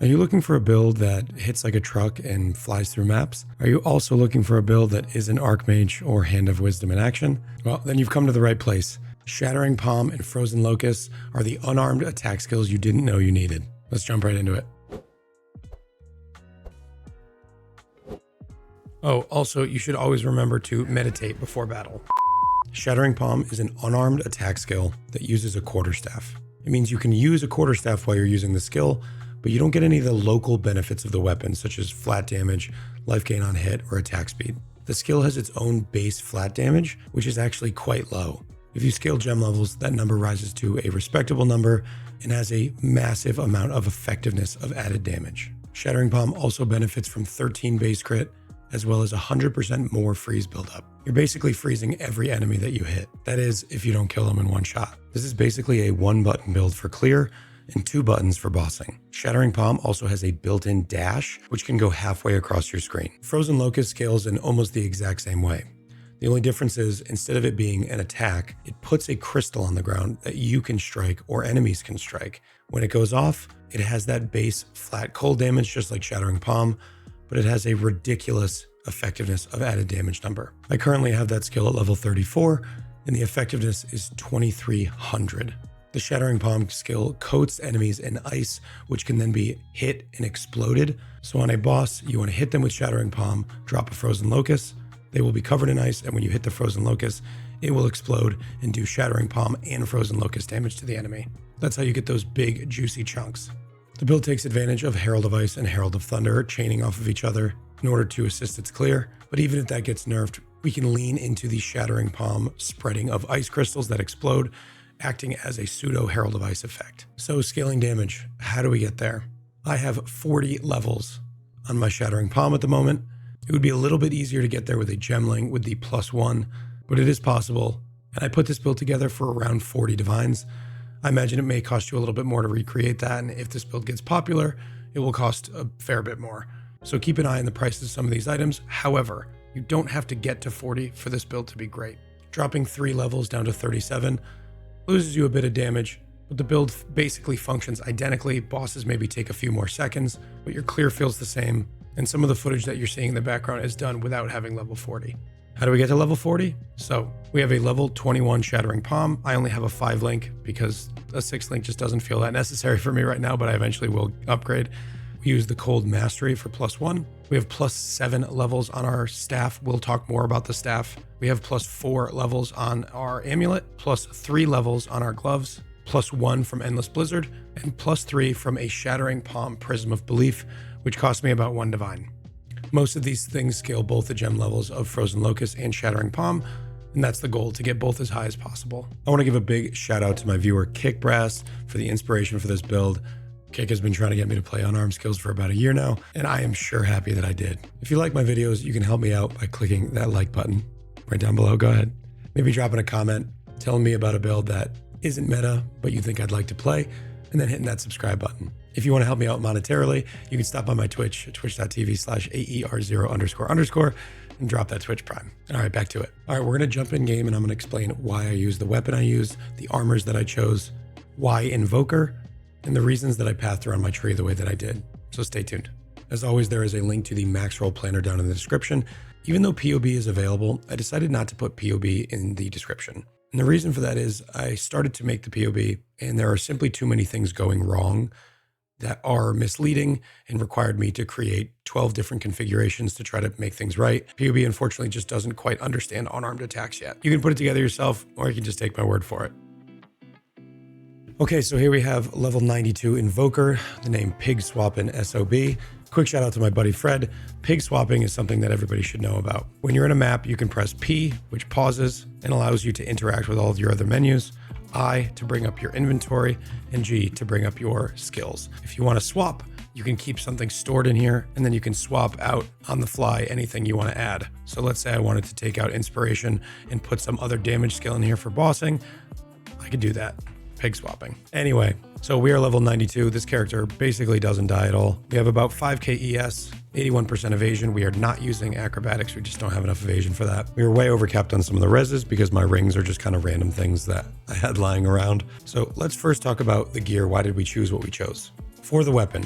Are you looking for a build that hits like a truck and flies through maps? Are you also looking for a build that isn't Archmage or Hand of Wisdom in action? Well, then you've come to the right place. Shattering Palm and Frozen Locust are the unarmed attack skills you didn't know you needed. Let's jump right into it. Oh, also, you should always remember to meditate before battle. Shattering Palm is an unarmed attack skill that uses a quarterstaff. It means you can use a quarterstaff while you're using the skill, but you don't get any of the local benefits of the weapon, such as flat damage, life gain on hit, or attack speed. The skill has its own base flat damage, which is actually quite low. If you scale gem levels, that number rises to a respectable number and has a massive amount of effectiveness of added damage. Shattering Palm also benefits from 13 base crit, as well as 100% more freeze buildup. You're basically freezing every enemy that you hit. That is, if you don't kill them in one shot. This is basically a 1-button build for clear and 2 buttons for bossing. Shattering Palm also has a built-in dash, which can go halfway across your screen. Frozen Locust scales in almost the exact same way. The only difference is, instead of it being an attack, it puts a crystal on the ground that you can strike or enemies can strike. When it goes off, it has that base flat cold damage just like Shattering Palm, but it has a ridiculous effectiveness of added damage number. I currently have that skill at level 34, and the effectiveness is 2300. The Shattering Palm skill coats enemies in ice, which can then be hit and exploded. So on a boss, you want to hit them with Shattering Palm, drop a Frozen Locust, they will be covered in ice, and when you hit the Frozen Locust, it will explode and do Shattering Palm and Frozen Locust damage to the enemy. That's how you get those big, juicy chunks. The build takes advantage of Herald of Ice and Herald of Thunder chaining off of each other in order to assist its clear, but even if that gets nerfed, we can lean into the Shattering Palm spreading of ice crystals that explode, acting as a pseudo Herald of Ice effect. So scaling damage, how do we get there? I have 40 levels on my Shattering Palm at the moment. It would be a little bit easier to get there with a gemling with the +1, but it is possible, and I put this build together for around 40 divines. I imagine it may cost you a little bit more to recreate that, and if this build gets popular, it will cost a fair bit more. So keep an eye on the prices of some of these items. However, you don't have to get to 40 for this build to be great. Dropping 3 levels down to 37 loses you a bit of damage, but the build basically functions identically. Bosses maybe take a few more seconds, but your clear feels the same, and some of the footage that you're seeing in the background is done without having level 40. How do we get to level 40? So we have a level 21 Shattering Palm. I only have a 5 link because a 6 link just doesn't feel that necessary for me right now, but I eventually will upgrade. We use the Cold Mastery for +1. We have +7 levels on our staff. We'll talk more about the staff. We have +4 levels on our amulet, +3 levels on our gloves, +1 from Endless Blizzard, and +3 from a Shattering Palm Prism of Belief, which cost me about 1 divine. Most of these things scale both the gem levels of Frozen Locust and Shattering Palm, and that's the goal, to get both as high as possible. I want to give a big shout out to my viewer KickBrass for the inspiration for this build. Kick has been trying to get me to play unarmed skills for about a year now, and I am sure happy that I did. If you like my videos, you can help me out by clicking that like button right down below. Go ahead. Maybe dropping a comment telling me about a build that isn't meta, but you think I'd like to play, and then hitting that subscribe button. If you want to help me out monetarily, you can stop by my Twitch at twitch.tv/AER0__ and drop that Twitch Prime. All right, back to it. All right, we're going to jump in game and I'm going to explain why I use the weapon I use, the armors that I chose, why Invoker, and the reasons that I pathed around my tree the way that I did. So stay tuned. As always, there is a link to the MAXROLL Planner down in the description. Even though POB is available, I decided not to put POB in the description. And the reason for that is I started to make the POB and there are simply too many things going wrong that are misleading and required me to create 12 different configurations to try to make things right. POB unfortunately just doesn't quite understand unarmed attacks yet. You can put it together yourself, or you can just take my word for it. Okay, so here we have level 92 Invoker, the name Pig Swappin' SOB. Quick shout out to my buddy Fred. Pig swapping is something that everybody should know about. When you're in a map, you can press P, which pauses and allows you to interact with all of your other menus, I to bring up your inventory, and G to bring up your skills. If you want to swap, you can keep something stored in here, and then you can swap out on the fly anything you want to add. So let's say I wanted to take out inspiration and put some other damage skill in here for bossing. I could do that. Pig swapping. Anyway, so we are level 92. This character basically doesn't die at all. We have about 5k ES, 81% evasion. We are not using acrobatics. We just don't have enough evasion for that. We were way overcapped on some of the reses because my rings are just kind of random things that I had lying around. So let's first talk about the gear. Why did we choose what we chose? For the weapon,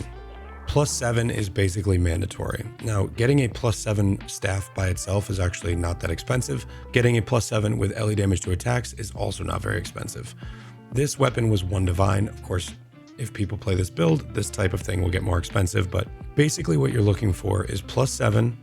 +7 is basically mandatory. Now, getting a +7 staff by itself is actually not that expensive. Getting a +7 with LE damage to attacks is also not very expensive. This weapon was 1 divine. Of course, if people play this build, this type of thing will get more expensive, but basically what you're looking for is +7,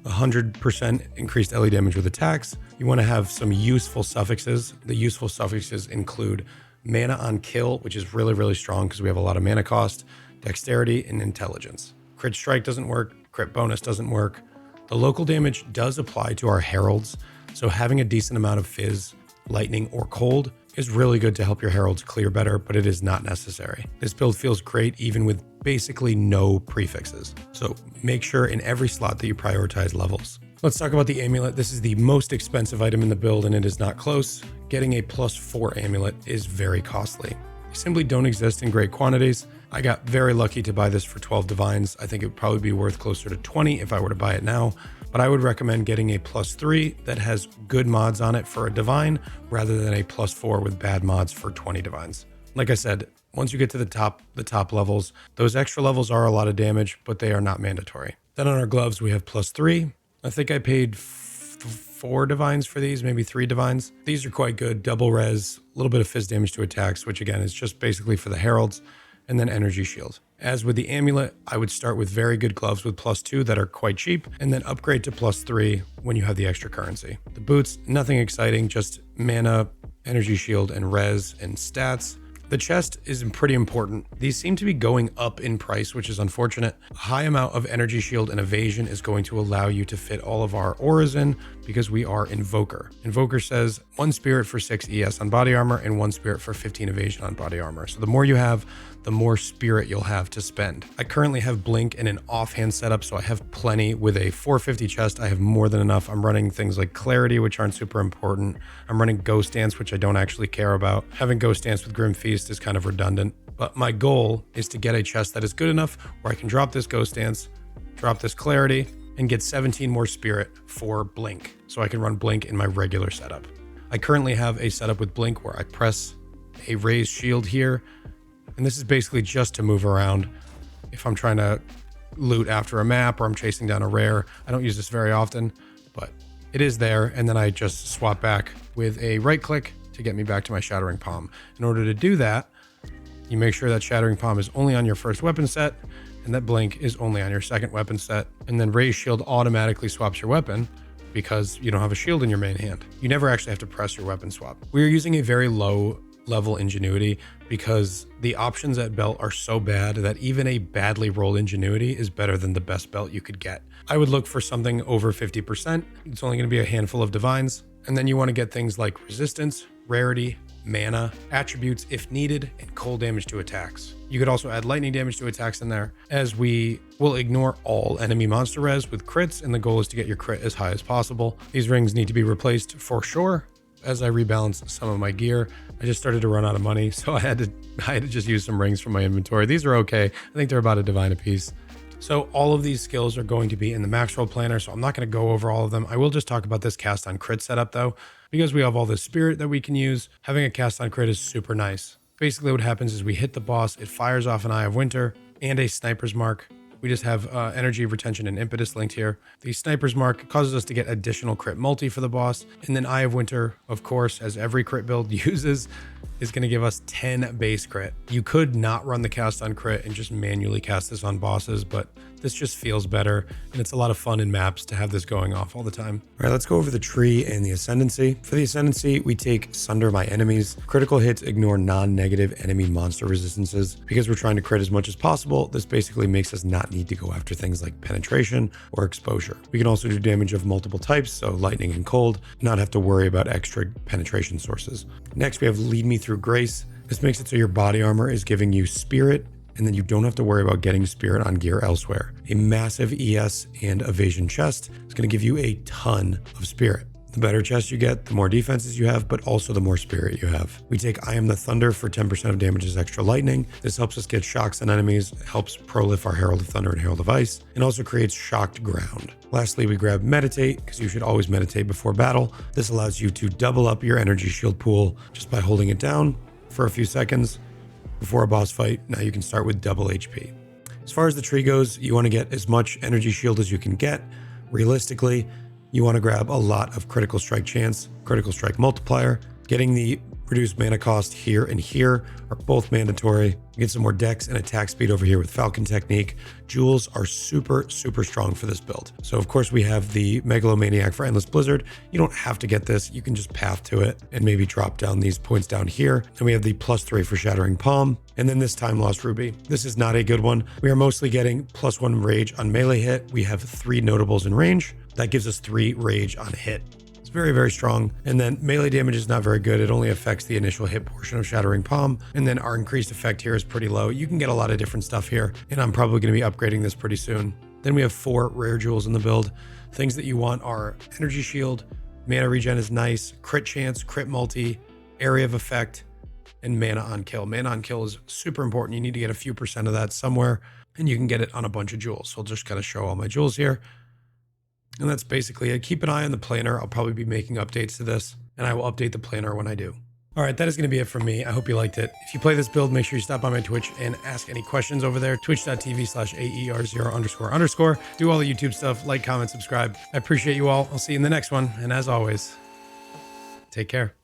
100% increased LE damage with attacks. You want to have some useful suffixes. The useful suffixes include mana on kill, which is really, really strong because we have a lot of mana cost, dexterity, and intelligence. Crit strike doesn't work, crit bonus doesn't work. The local damage does apply to our heralds, so having a decent amount of fizz, lightning, or cold is really good to help your heralds clear better, but it is not necessary. This build feels great even with basically no prefixes. So make sure in every slot that you prioritize levels. Let's talk about the amulet. This is the most expensive item in the build and it is not close. Getting a +4 amulet is very costly. They simply don't exist in great quantities. I got very lucky to buy this for 12 divines. I think it would probably be worth closer to 20 if I were to buy it now, but I would recommend getting a +3 that has good mods on it for a divine rather than a +4 with bad mods for 20 divines. Like I said, once you get to the top levels, those extra levels are a lot of damage, but they are not mandatory. Then on our gloves, we have +3. I think I paid 4 divines for these, maybe 3 divines. These are quite good, double res, a little bit of fizz damage to attacks, which again is just basically for the heralds, and then energy shield. As with the amulet, I would start with very good gloves with +2 that are quite cheap, and then upgrade to +3 when you have the extra currency. The boots, nothing exciting, just mana, energy shield, and res, and stats. The chest is pretty important. These seem to be going up in price, which is unfortunate. A high amount of energy shield and evasion is going to allow you to fit all of our auras in because we are Invoker. Invoker says 1 spirit for 6 ES on body armor and 1 spirit for 15 evasion on body armor. So the more you have, the more spirit you'll have to spend. I currently have Blink in an offhand setup, so I have plenty. With a 450 chest, I have more than enough. I'm running things like Clarity, which aren't super important. I'm running Ghost Dance, which I don't actually care about. Having Ghost Dance with Grim Feast is kind of redundant, but my goal is to get a chest that is good enough where I can drop this Ghost Dance, drop this Clarity, and get 17 more spirit for Blink, so I can run Blink in my regular setup. I currently have a setup with Blink where I press a raised shield here, and this is basically just to move around. If I'm trying to loot after a map or I'm chasing down a rare, I don't use this very often, but it is there. And then I just swap back with a right click to get me back to my Shattering Palm. In order to do that, you make sure that Shattering Palm is only on your first weapon set and that Blink is only on your second weapon set. And then Raise Shield automatically swaps your weapon because you don't have a shield in your main hand. You never actually have to press your weapon swap. We are using a very low level ingenuity because the options at belt are so bad that even a badly rolled ingenuity is better than the best belt you could get. I would look for something over 50%. It's only going to be a handful of divines. And then you want to get things like resistance, rarity, mana, attributes if needed, and cold damage to attacks. You could also add lightning damage to attacks in there, as we will ignore all enemy monster res with crits, and the goal is to get your crit as high as possible. These rings need to be replaced for sure. As I rebalance some of my gear, I just started to run out of money, so I had to just use some rings from my inventory. These are okay. I think they're about a divine apiece. So all of these skills are going to be in the MAXROLL planner, so I'm not going to go over all of them. I will just talk about this cast on crit setup though, because we have all this spirit that we can use. Having a cast on crit is super nice. Basically what happens is we hit the boss, it fires off an Eye of Winter and a Sniper's Mark. We just have energy, retention, and impetus linked here. The Sniper's Mark causes us to get additional crit multi for the boss. And then Eye of Winter, of course, as every crit build uses, is going to give us 10 base crit. You could not run the cast on crit and just manually cast this on bosses, but this just feels better. And it's a lot of fun in maps to have this going off all the time. All right, let's go over the tree and the Ascendancy. For the Ascendancy, we take Sunder My Enemies. Critical hits ignore non-negative enemy monster resistances. Because we're trying to crit as much as possible, this basically makes us not need to go after things like penetration or exposure. We can also do damage of multiple types, so lightning and cold, not have to worry about extra penetration sources. Next, we have Lead Me Through Grace. This makes it so your body armor is giving you spirit, and then you don't have to worry about getting spirit on gear elsewhere. A massive ES and evasion chest is going to give you a ton of spirit. The better chest you get, the more defenses you have, but also the more spirit you have. We take I Am the Thunder for 10% of damage as extra lightning. This helps us get shocks on enemies, helps prolif our Herald of Thunder and Herald of Ice, and also creates shocked ground. Lastly, we grab Meditate, because you should always meditate before battle. This allows you to double up your energy shield pool just by holding it down for a few seconds before a boss fight. Now you can start with double HP. As far as the tree goes, you want to get as much energy shield as you can get. Realistically, you want to grab a lot of critical strike chance, critical strike multiplier. Getting the reduced mana cost here and here are both mandatory. You get some more dex and attack speed over here with Falcon Technique. Jewels are super strong for this build. So of course we have the Megalomaniac for Endless Blizzard. You don't have to get this. You can just path to it and maybe drop down these points down here. And we have the +3 for Shattering Palm. And then this Time Lost Ruby. This is not a good one. We are mostly getting +1 rage on melee hit. We have 3 notables in range. That gives us 3 rage on hit. It's very strong. And then melee damage is not very good. It only affects the initial hit portion of Shattering Palm. And then our increased effect here is pretty low. You can get a lot of different stuff here, and I'm probably going to be upgrading this pretty soon. Then we have 4 rare jewels in the build. Things that you want are energy shield, mana regen is nice, crit chance, crit multi, area of effect, and mana on kill. Mana on kill is super important. You need to get a few % of that somewhere, and you can get it on a bunch of jewels. So I'll just kind of show all my jewels here. And that's basically it. Keep an eye on the planner. I'll probably be making updates to this, and I will update the planner when I do. All right, that is going to be it from me. I hope you liked it. If you play this build, make sure you stop by my Twitch and ask any questions over there. Twitch.tv/AER0__. Do all the YouTube stuff. Like, comment, subscribe. I appreciate you all. I'll see you in the next one. And as always, take care.